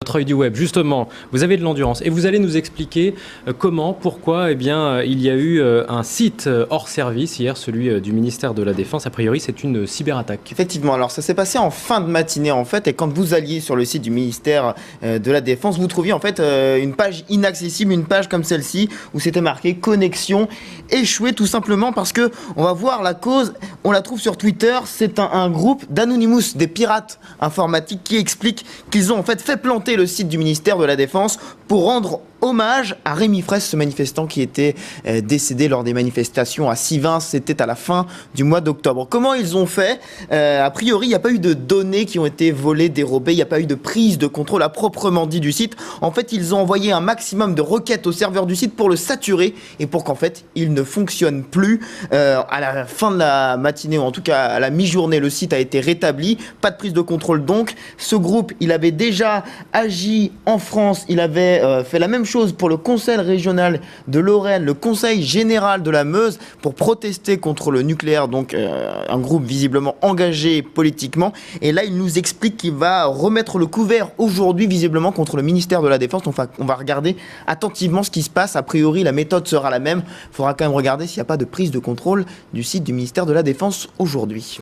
votre œil du web. Justement, vous avez de l'endurance et vous allez nous expliquer comment, pourquoi il y a eu un site hors service hier, celui du ministère de la Défense. A priori, c'est une cyberattaque. Effectivement, alors ça s'est passé en fin de matinée en fait, et quand vous alliez sur le site du ministère de la Défense, vous trouviez en fait une page inaccessible, une page comme celle-ci, où c'était marqué « Connexion échouée », tout simplement parce que, on va voir la cause, on la trouve sur Twitter, c'est un groupe d'Anonymous, des pirates informatiques, qui expliquent qu'ils ont en fait planter le site du ministère de la Défense pour rendre hommage à Rémi Fraisse, ce manifestant qui était décédé lors des manifestations à Sivins, c'était à la fin du mois d'octobre. Comment ils ont fait ? A priori, il n'y a pas eu de données qui ont été volées, dérobées, il n'y a pas eu de prise de contrôle à proprement dit du site. En fait, ils ont envoyé un maximum de requêtes au serveur du site pour le saturer et pour qu'en fait, il ne fonctionne plus. À la fin de la matinée, ou en tout cas à la mi-journée, le site a été rétabli. Pas de prise de contrôle donc. Ce groupe, il avait déjà agi en France, il avait fait la même chose pour le Conseil régional de Lorraine, le Conseil général de la Meuse, pour protester contre le nucléaire, donc un groupe visiblement engagé politiquement. Et là, il nous explique qu'il va remettre le couvert aujourd'hui, visiblement, contre le ministère de la Défense. Enfin, on va regarder attentivement ce qui se passe. A priori, la méthode sera la même. Il faudra quand même regarder s'il n'y a pas de prise de contrôle du site du ministère de la Défense aujourd'hui.